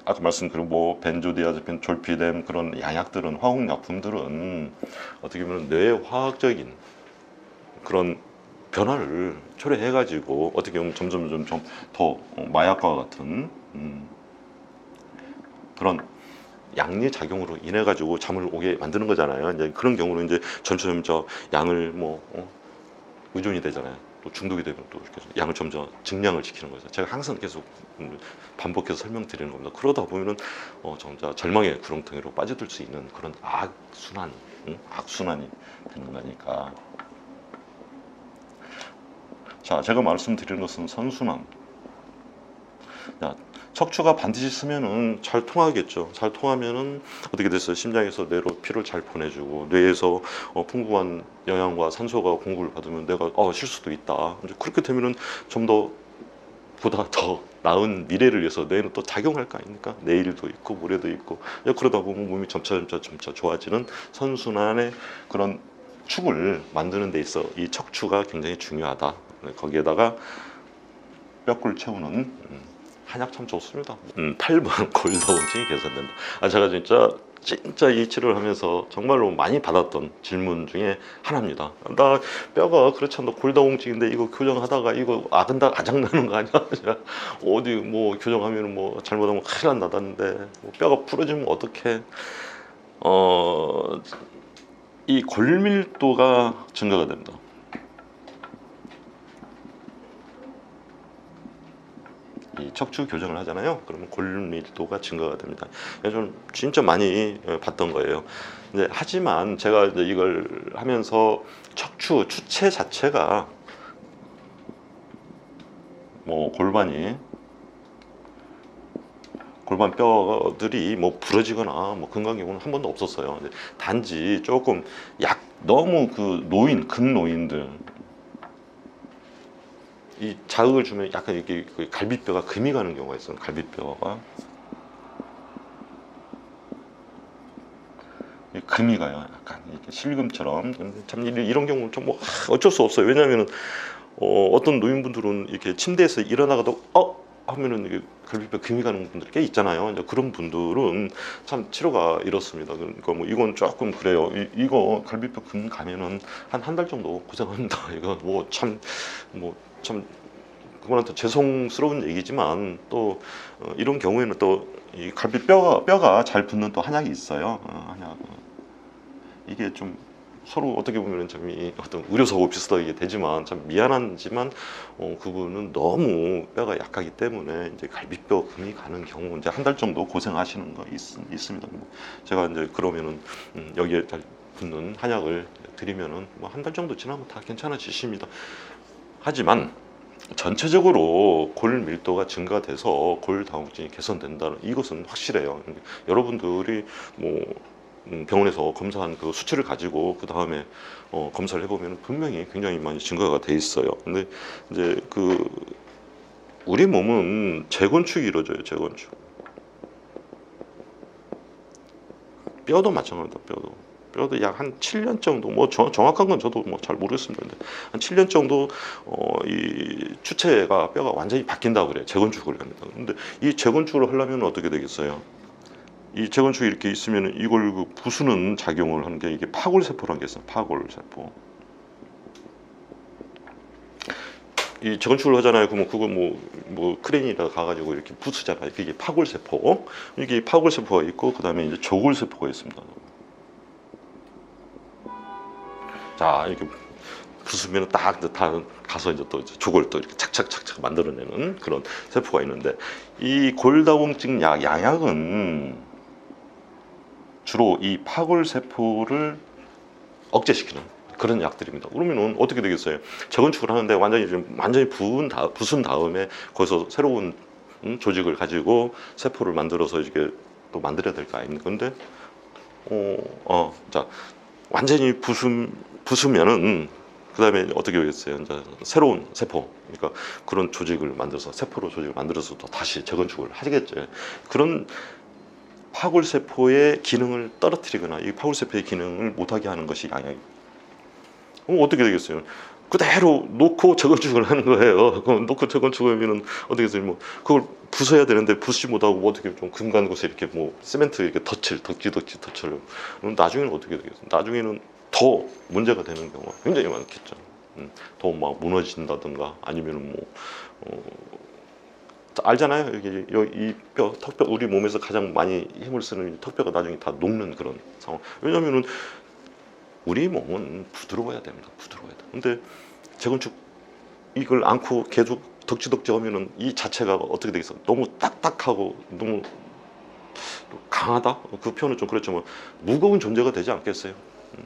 S1: 아까 말씀드린 뭐 벤조디아ze핀, 졸피뎀 그런 양약들은, 화학약품들은 어떻게 보면 뇌 화학적인 그런 변화를 초래해가지고 어떻게 보면 점점 좀 더 마약과 같은 그런 양리 작용으로 인해 가지고 잠을 오게 만드는 거잖아요. 이제 그런 경우는 이제 점점 저 양을 의존이 되잖아요. 또 중독이 되면 또 이렇게 양을 점점 증량을 시키는 거죠. 제가 항상 계속 반복해서 설명드리는 겁니다. 그러다 보면은 점차 절망의 구렁텅이로 빠져들 수 있는 그런 악순환이 되는 거니까. 자, 제가 말씀드리는 것은 선순환. 자, 척추가 반드시 쓰면은 잘 통하겠죠. 잘 통하면은 어떻게 됐어요? 심장에서 뇌로 피를 잘 보내주고 뇌에서 풍부한 영양과 산소가 공급을 받으면 내가 쉴 수도 있다. 이제 그렇게 되면은 좀 더 보다 더 나은 미래를 위해서 뇌는 또 작용할 거 아닙니까? 내일도 있고 모레도 있고. 그러다 보면 몸이 점차 좋아지는 선순환의 그런 축을 만드는 데 있어 이 척추가 굉장히 중요하다. 거기에다가 뼈골 채우는 한약 참 좋습니다. 8번 골다공증이 개선된다. 제가 진짜 이 치료를 하면서 정말로 많이 받았던 질문 중에 하나입니다. 나 뼈가 그렇지 않나 골다공증인데 이거 교정하다가 이거 아작나는 거 아니야? 어디 교정하면 잘못하면 큰일 난다는데 뼈가 부러지면 어떡해? 이 골밀도가 증가가 됩니다. 이 척추 교정을 하잖아요. 그러면 골밀도가 증가가 됩니다. 저는 진짜 많이 봤던 거예요. 하지만 제가 이걸 하면서 척추 추체 자체가 골반 뼈들이 부러지거나 그런 경우는 한 번도 없었어요. 단지 조금 너무 극노인들 이 자극을 주면 약간 이렇게 갈비뼈가 금이 가는 경우가 있어요. 갈비뼈가 금이 가요. 약간 이렇게 실금처럼. 참 이런 경우는 좀 어쩔 수 없어요. 왜냐하면 어떤 노인분들은 이렇게 침대에서 일어나가도 하면은 이게 갈비뼈 금이 가는 분들 꽤 있잖아요. 이제 그런 분들은 참 치료가 이렇습니다. 그러니까 이건 조금 그래요. 이거 갈비뼈 금 가면은 한 달 정도 고생합니다. 이거 참 그분한테 죄송스러운 얘기지만 또 이런 경우에는 또 이 갈비뼈가 잘 붙는 또 한약이 있어요. 한약 이게 좀 서로 어떻게 보면 참 어떤 의료사고 비슷하게 되지만 참 미안하지만 그분은 너무 뼈가 약하기 때문에 이제 갈비뼈 금이 가는 경우 이제 한 달 정도 고생하시는 거 있습니다. 제가 이제 그러면은 여기에 잘 붙는 한약을 드리면은 한 달 정도 지나면 다 괜찮아지십니다. 하지만 전체적으로 골 밀도가 증가돼서 골다공증이 개선된다는 이것은 확실해요. 여러분들이 병원에서 검사한 그 수치를 가지고 그 다음에 검사를 해보면 분명히 굉장히 많이 증가가 돼 있어요. 근데 이제 우리 몸은 재건축이 이루어져요. 재건축. 뼈도 마찬가지입니다. 뼈도 약 한 7년 정도, 정확한 건 저도 잘 모르겠습니다. 근데 한 7년 정도 이 추체가 뼈가 완전히 바뀐다고 그래요. 재건축을 합니다. 근데 이 재건축을 하려면 어떻게 되겠어요? 이 재건축이 이렇게 있으면 이걸 부수는 작용을 하는 게 이게 파골세포라는 게 있어요. 파골세포. 이 재건축을 하잖아요. 그러면 그거 크레인이라 가가지고 이렇게 부수잖아요. 이게 파골세포. 이게 파골세포가 있고, 그 다음에 이제 조골세포가 있습니다. 자, 이렇게 부수면 딱 가서 이제 또 조골 또 이렇게 착착착착 만들어내는 그런 세포가 있는데, 이 골다공증 양약은 주로 이 파골세포를 억제시키는 그런 약들입니다. 그러면은 어떻게 되겠어요? 재건축을 하는데 완전히 부순 다음에 거기서 새로운 조직을 가지고 세포를 만들어서 이렇게 또 만들어야 될 거 아닙니까? 근데 자, 완전히 부수면은 그 다음에 어떻게 되겠어요? 이제 새로운 세포, 그러니까 그런 조직을 만들어서 조직을 만들어서 또 다시 재건축을 하시겠죠. 그런 파골세포의 기능을 떨어뜨리거나 이 파골세포의 기능을 못하게 하는 것이 양약입니다. 그럼 어떻게 되겠어요? 그대로 놓고 재건축을 하는 거예요. 그럼 놓고 재건축을 하면은 어떻게 되겠어요? 그걸 부숴야 되는데 부수지 못하고 어떻게 좀 금간 곳에 이렇게 시멘트 이렇게 덧칠. 그럼 나중에는 어떻게 되겠어요? 나중에는 더 문제가 되는 경우가 굉장히 많겠죠. 더 막 무너진다든가 아니면 뭐 알잖아요. 이 뼈, 턱뼈, 우리 몸에서 가장 많이 힘을 쓰는 턱뼈가 나중에 다 녹는 그런 상황. 왜냐면은 우리 몸은 부드러워야 됩니다. 부드러워야 돼. 근데 재건축 이걸 안고 계속 덕지덕지 하면은 이 자체가 어떻게 되겠어? 너무 딱딱하고 너무 강하다? 그 표현은 좀 그렇지만 무거운 존재가 되지 않겠어요?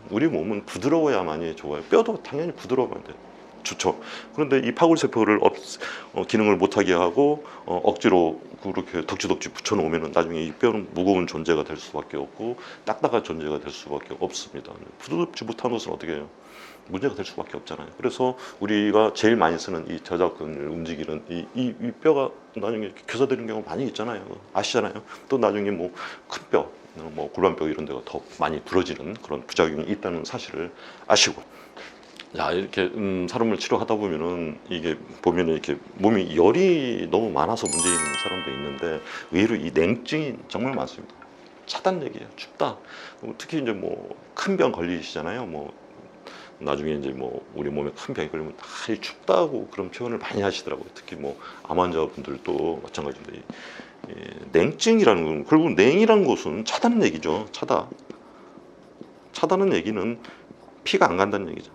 S1: 우리 몸은 부드러워야만이 좋아요. 뼈도 당연히 부드러워야 돼. 좋죠. 그런데 이 파골세포를 기능을 못하게 하고 억지로 그렇게 덕지덕지 붙여놓으면 나중에 이 뼈는 무거운 존재가 될 수밖에 없고 딱딱한 존재가 될 수밖에 없습니다. 부드럽지 못한 것은 어떻게 해요? 문제가 될 수밖에 없잖아요. 그래서 우리가 제일 많이 쓰는 이 저작근을 움직이는 이 뼈가 나중에 교사되는 경우가 많이 있잖아요. 아시잖아요. 또 나중에 뭐 큰 뼈, 뭐 골반뼈 이런 데가 더 많이 부러지는 그런 부작용이 있다는 사실을 아시고, 자 이렇게 사람을 치료하다 보면은 이게 보면은 이렇게 몸이 열이 너무 많아서 문제 있는 사람도 있는데 의외로 이 냉증이 정말 많습니다. 차단력이에요. 춥다. 특히 이제 뭐 큰 병 걸리시잖아요. 뭐 나중에 이제 뭐 우리 몸에 큰 병이 걸리면 다 춥다고 그런 표현을 많이 하시더라고요. 특히 뭐 암 환자분들도 마찬가지인데 냉증이라는 건 결국 냉이라는 것은 차다는 얘기죠. 차다는 얘기는 피가 안 간다는 얘기죠.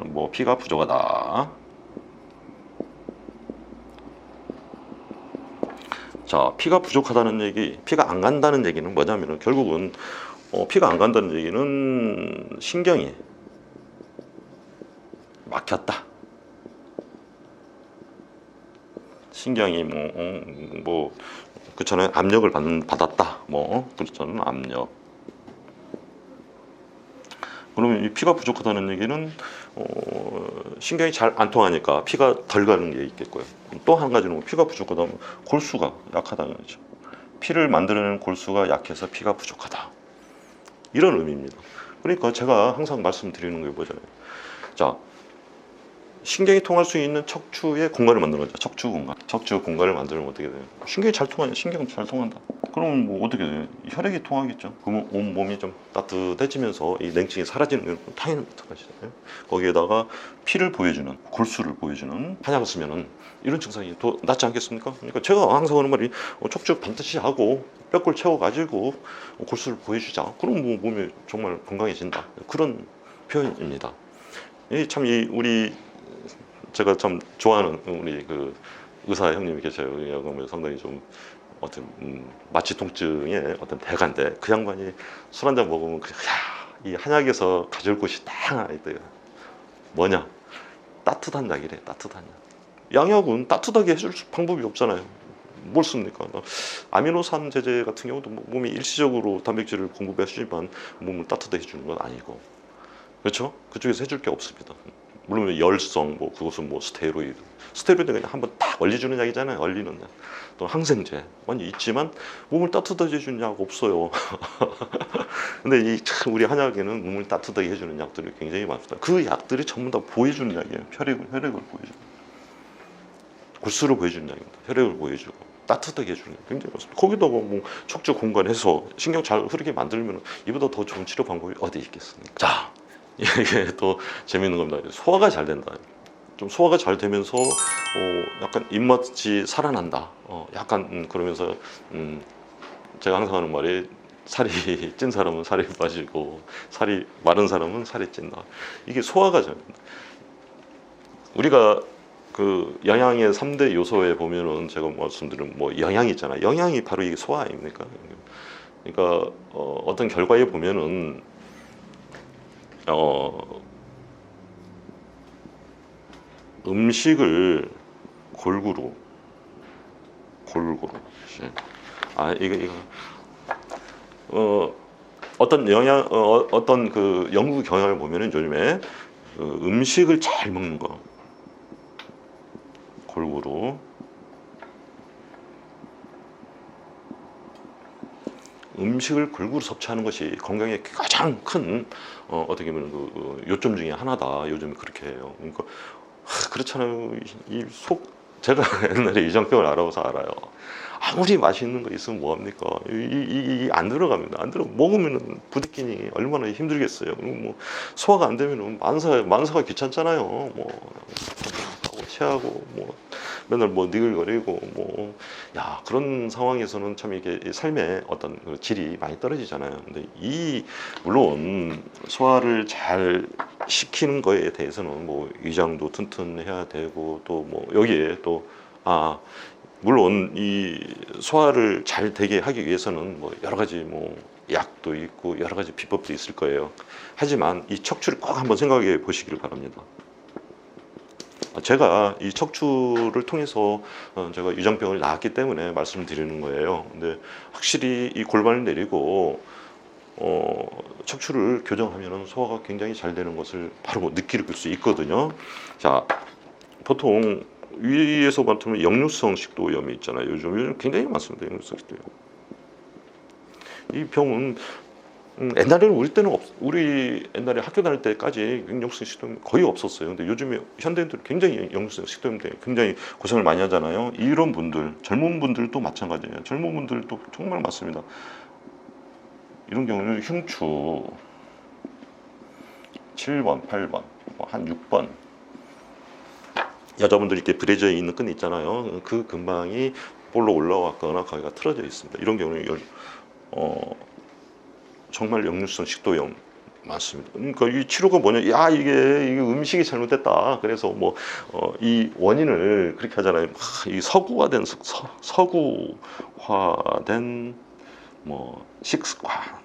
S1: 뭐 피가 부족하다. 자, 피가 부족하다는 얘기, 피가 안 간다는 얘기는 뭐냐면은 결국은 피가 안 간다는 얘기는 신경이 막혔다. 신경이 뭐 그렇잖아요. 압력을 받았다. 뭐 그렇잖아요. 압력. 그러면 이 피가 부족하다는 얘기는 신경이 잘 안 통하니까 피가 덜 가는 게 있겠고요. 또 한 가지는 피가 부족하다면 골수가 약하다는 거죠. 피를 만들어내는 골수가 약해서 피가 부족하다. 이런 의미입니다. 그러니까 제가 항상 말씀드리는 게 뭐잖아요. 자, 신경이 통할 수 있는 척추의 공간을 만드는 거죠. 척추 공간. 척추 공간을 만들면 어떻게 돼요? 신경이 잘 통하냐? 신경 잘 통한다. 그러면 뭐 어떻게 돼요? 혈액이 통하겠죠. 그러면 온 몸이 좀 따뜻해지면서 이 냉증이 사라지는 건 당연히 마찬가지잖아요. 거기에다가 피를 보여주는, 골수를 보여주는 한약을 쓰면은 이런 증상이 더 낫지 않겠습니까? 그러니까 제가 항상 하는 말이 척추 반드시 하고 뼈골 채워가지고 골수를 보여주자. 그럼 뭐 몸이 정말 건강해진다. 그런 표현입니다. 이 우리 제가 참 좋아하는 우리 그 의사 형님이 계셔요. 그러면 상당히 좀 어떤 마취 통증의 어떤 대가인데 그 양반이 술 한잔 먹으면 이 한약에서 가져올 곳이 딱 하나 있대요. 뭐냐? 따뜻한 약이래. 따뜻한 약. 양약은 따뜻하게 해줄 방법이 없잖아요. 뭘 씁니까? 아미노산 제제 같은 경우도 몸이 일시적으로 단백질을 공급해주지만 몸을 따뜻하게 해주는 건 아니고, 그렇죠? 그쪽에서 해줄 게 없습니다. 물론 열성, 뭐 그것은 뭐 스테로이드는 그냥 한번 딱 얼려주는 약이잖아요. 얼리는 약. 또 항생제 많이 있지만 몸을 따뜻하게 해주는 약 없어요. 근데 참 우리 한약에는 몸을 따뜻하게 해주는 약들이 굉장히 많습니다. 그 약들이 전부 다 보여주는 약이에요. 혈액을 보여주고, 골수를 보여주는 약입니다. 혈액을 보여주고 따뜻하게 해주는 약 굉장히 많습니다. 거기다가 뭐 척추 공간해서 신경 잘 흐르게 만들면 이보다 더 좋은 치료 방법이 어디 있겠습니까? 자, 이게 또 재밌는 겁니다. 소화가 잘 된다. 좀 소화가 잘 되면서 약간 입맛이 살아난다. 약간 그러면서 제가 항상 하는 말이 살이 찐 사람은 살이 빠지고 살이 마른 사람은 살이 찐다. 이게 소화가 잘 된다. 우리가 그 영양의 3대 요소에 보면은 제가 말씀드린 뭐 영양이 있잖아요. 영양이 바로 이게 소화 아닙니까? 그러니까 어떤 결과에 보면은 음식을 골고루 이거 어떤 어떤 그 연구 경향을 보면은 요즘에 음식을 잘 먹는 거 골고루 음식을 골고루 섭취하는 것이 건강에 가장 큰 어떻게 보면 그 요점 중에 하나다. 요즘 그렇게 해요. 그러니까 그렇잖아요. 이 속 제가 옛날에 위장병을 알아봐서 알아요. 아무리 맛있는 거 있으면 뭐합니까? 안 들어갑니다. 안 들어 먹으면은 부대끼니 얼마나 힘들겠어요. 그리고 뭐 소화가 안 되면은 만사가 귀찮잖아요. 뭐 하고 체하고 뭐 맨날 뭐 니글거리고 뭐 야 그런 상황에서는 참 이게 삶의 어떤 그 질이 많이 떨어지잖아요. 근데 물론 소화를 잘 시키는 거에 대해서는 뭐 위장도 튼튼해야 되고 또 뭐 여기에 또 물론 이 소화를 잘 되게 하기 위해서는 뭐 여러 가지 뭐 약도 있고 여러 가지 비법도 있을 거예요. 하지만 이 척추를 꼭 한번 생각해 보시기를 바랍니다. 제가 이 척추를 통해서 제가 위장병을 낳았기 때문에 말씀을 드리는 거예요. 근데 확실히 이 골반을 내리고 척추를 교정하면 소화가 굉장히 잘 되는 것을 바로 느낄 수 있거든요. 자, 보통 위에서 맡으면 역류성 식도염이 있잖아요. 요즘 굉장히 많습니다. 역류성 식도염. 이 병은 옛날에는 우리 옛날에 학교 다닐 때까지 역류성 식도염 거의 없었어요. 근데 요즘에 현대인들 굉장히 역류성 식도염 때문에 굉장히 고생을 많이 하잖아요. 이런 분들, 젊은 분들도 마찬가지예요. 젊은 분들도 정말 많습니다. 이런 경우는 흉추 7번, 8번, 한 6번. 여자분들이 이렇게 브래지어에 있는 끈 있잖아요. 그 근방이 볼로 올라왔거나 거기가 틀어져 있습니다. 이런 경우는 정말 역류성 식도염 맞습니다. 그러니까 이 치료가 뭐냐? 이게 음식이 잘못됐다. 그래서 뭐 이 원인을 그렇게 하잖아요. 이 서구화된 뭐 식습관.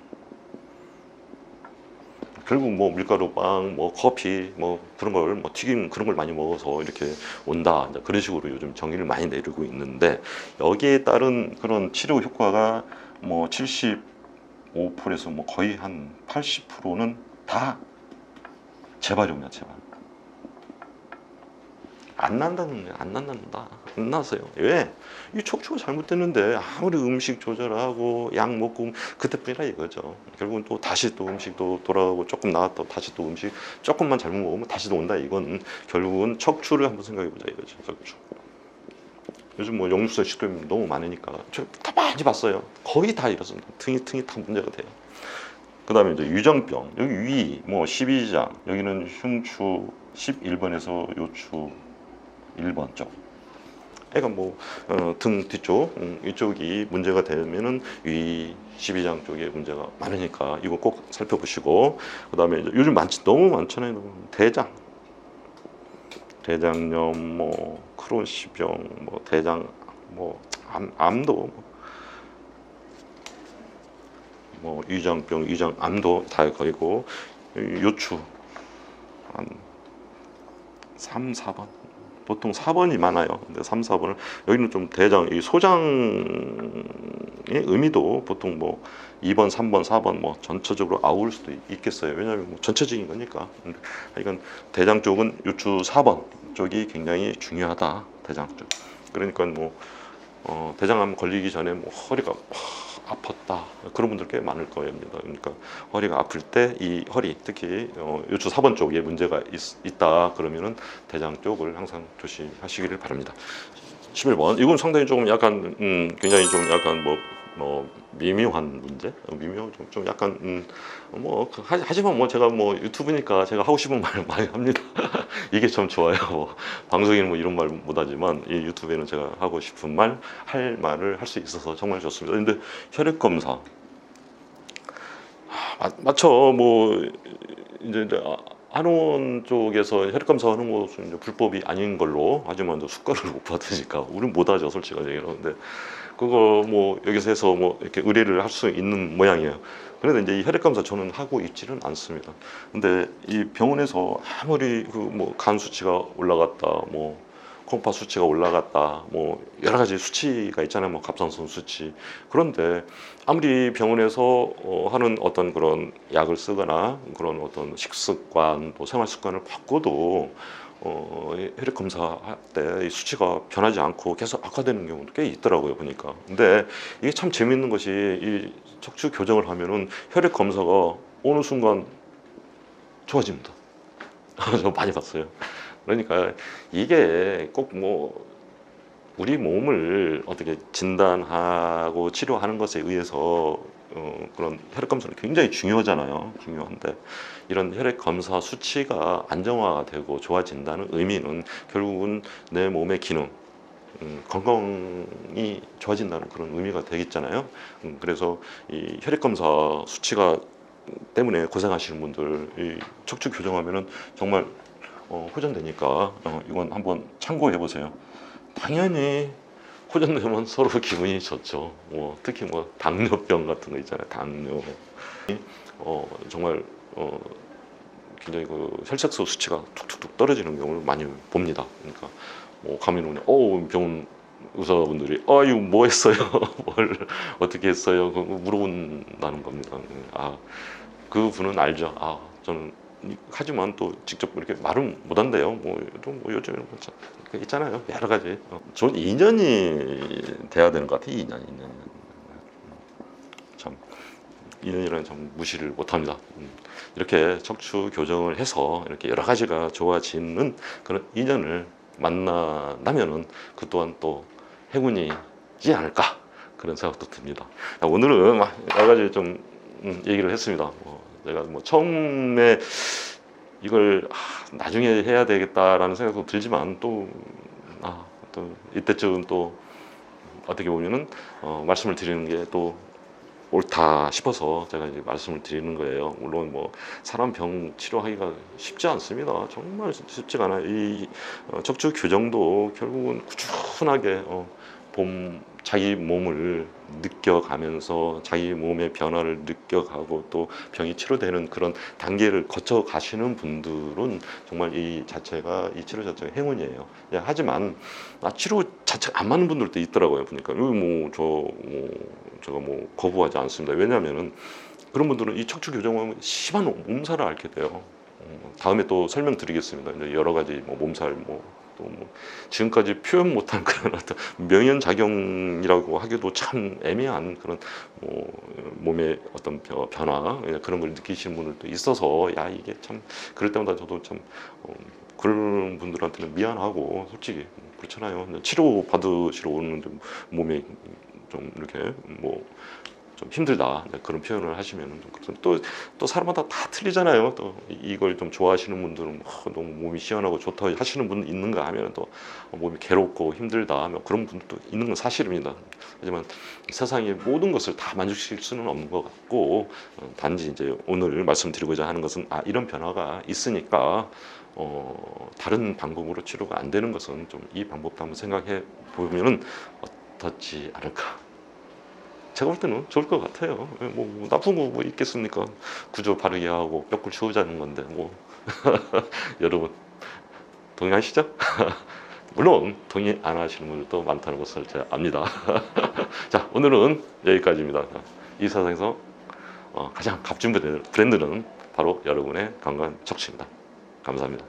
S1: 결국 뭐 밀가루 빵, 뭐 커피, 뭐 그런 걸, 뭐 튀김 그런 걸 많이 먹어서 이렇게 온다. 그런 식으로 요즘 정의를 많이 내리고 있는데 여기에 따른 그런 치료 효과가 뭐 75%에서 뭐 거의 한 80%는 다 재발용이야, 재발. 안 난다. 안 나세요. 왜? 이 척추가 잘못됐는데 아무리 음식 조절하고 약 먹고 그때뿐이라 이거죠. 결국은 또 다시 또 음식도 돌아가고 조금 나왔다 다시 또 음식 조금만 잘못 먹으면 다시 또 온다. 이건 결국은 척추를 한번 생각해 보자 이거죠. 척추. 요즘 뭐 역류성 식도염 너무 많으니까 저 다 많이 봤어요. 거의 다 이렇습니다. 등이 다 문제가 돼요. 그 다음에 이제 위정병 여기 위 뭐 12장 여기는 흉추 11번에서 요추 1번 쪽. 애가 뭐 등 뒤쪽 이쪽이 문제가 되면은 위 12장 쪽에 문제가 많으니까 이거 꼭 살펴보시고 그다음에 이제 요즘 너무 많잖아요. 대장염 뭐 크론시병 뭐 대장 뭐 암도 뭐 위장암도 다 거기고 요추 한 3, 4번 보통 4번이 많아요. 근데 3, 4번을 여기는 좀 이 소장의 의미도 보통 뭐 2번, 3번, 4번 뭐 전체적으로 아울 수도 있겠어요. 왜냐하면 뭐 전체적인 거니까. 이건 대장 쪽은 요추 4번 쪽이 굉장히 중요하다. 대장 쪽. 그러니까 뭐 대장암 걸리기 전에 뭐 허리가 아팠다 그런 분들 꽤 많을 겁니다. 그러니까 허리가 아플 때 이 허리 특히 요추 4번 쪽에 문제가 있다 그러면은 대장 쪽을 항상 조심하시기를 바랍니다. 11번 이건 상당히 조금 약간 굉장히 좀 약간 뭐 미묘한 문제 좀 약간 하지만 뭐 제가 뭐 유튜브니까 제가 하고 싶은 말 많이 합니다. 이게 참 좋아요. 뭐 방송에는 뭐 이런 말 못하지만 이 유튜브에는 제가 하고 싶은 할 말을 할 수 있어서 정말 좋습니다. 근데 혈액 검사 맞죠? 뭐 이제 한의원 쪽에서 혈액 검사하는 것은 이제 불법이 아닌 걸로 하지만 수가를 못 받으니까 우리는 못하죠, 솔직하게. 그런데 그거 뭐 여기서 해서 뭐 이렇게 의뢰를 할 수 있는 모양이에요. 그래도 이제 이 혈액 검사 저는 하고 있지는 않습니다. 근데 이 병원에서 아무리 그 뭐 간 수치가 올라갔다, 뭐 콩팥 수치가 올라갔다, 뭐 여러 가지 수치가 있잖아요, 뭐 갑상선 수치. 그런데 아무리 병원에서 하는 어떤 그런 약을 쓰거나 그런 어떤 식습관, 또 생활 습관을 바꿔도 혈액 검사할 때 이 수치가 변하지 않고 계속 악화되는 경우도 꽤 있더라고요, 보니까. 근데 이게 참 재밌는 것이 이 척추 교정을 하면은 혈액 검사가 어느 순간 좋아집니다. 저 많이 봤어요. 그러니까 이게 꼭 뭐 우리 몸을 어떻게 진단하고 치료하는 것에 의해서 그런 혈액 검사는 굉장히 중요하잖아요. 중요한데 이런 혈액 검사 수치가 안정화가 되고 좋아진다는 의미는 결국은 내 몸의 기능, 건강이 좋아진다는 그런 의미가 되겠잖아요. 그래서 이 혈액 검사 수치가 때문에 고생하시는 분들 이 척추 교정하면은 정말 호전되니까 이건 한번 참고해 보세요. 당연히 호전되면 서로 기분이 좋죠. 특히 뭐 당뇨병 같은 거 있잖아요. 당뇨. 정말 굉장히 그 혈색소 수치가 툭툭툭 떨어지는 경우를 많이 봅니다. 그러니까 가면 오면 병원 의사분들이 이거 뭐 했어요? 뭘 어떻게 했어요? 물어본다는 겁니다. 그 분은 알죠. 저는 하지만 또 직접 이렇게 말은 못한대요. 뭐 요즘에는 있잖아요. 여러 가지. 좋은 인연이 돼야 되는 것 같아요. 인연. 참 인연이라는 참 무시를 못합니다. 이렇게 척추 교정을 해서 이렇게 여러 가지가 좋아지는 그런 인연을 만나면은 그 또한 또 행운이지 않을까 그런 생각도 듭니다. 오늘은 여러 가지 좀 얘기를 했습니다. 내가 뭐 처음에 이걸 나중에 해야 되겠다라는 생각도 들지만 또 이때쯤 또 어떻게 보면은 말씀을 드리는 게 또 옳다 싶어서 제가 이제 말씀을 드리는 거예요. 물론 뭐 사람 병 치료하기가 쉽지 않습니다. 정말 쉽지가 않아요. 이 척추 교정도 결국은 꾸준하게 자기 몸을 느껴가면서 자기 몸의 변화를 느껴가고 또 병이 치료되는 그런 단계를 거쳐 가시는 분들은 정말 이 치료 자체가 행운이에요. 하지만 치료 자체가 안 맞는 분들도 있더라고요. 보니까 제가 거부하지 않습니다. 왜냐하면은 그런 분들은 이 척추 교정하면 심한 몸살을 앓게 돼요. 다음에 또 설명드리겠습니다. 이제 여러 가지 몸살 또 지금까지 표현 못한 그런 어떤 명현작용이라고 하기도 참 애매한 그런 몸의 어떤 변화 그런 걸 느끼시는 분들도 있어서 이게 참 그럴 때마다 저도 참 그런 분들한테는 미안하고 솔직히 그렇잖아요. 치료 받으시러 오는데 몸에 좀 이렇게 좀 힘들다 그런 표현을 하시면 또 사람마다 다 틀리잖아요. 또 이걸 좀 좋아하시는 분들은 너무 몸이 시원하고 좋다 하시는 분 있는가 하면 또 몸이 괴롭고 힘들다 그런 분들도 있는 건 사실입니다. 하지만 세상의 모든 것을 다 만족시킬 수는 없는 것 같고 단지 이제 오늘 말씀드리고자 하는 것은 이런 변화가 있으니까 다른 방법으로 치료가 안 되는 것은 좀 이 방법도 한번 생각해 보면은 어떻지 않을까. 제가 볼 때는 좋을 것 같아요. 나쁜 거 뭐 있겠습니까? 구조 바르게 하고 뼈골 치우자는 건데 여러분 동의하시죠? 물론 동의 안 하시는 분들도 많다는 것을 제가 압니다. 자, 오늘은 여기까지입니다. 이 세상에서 가장 값진 브랜드는 바로 여러분의 건강한 척추입니다. 감사합니다.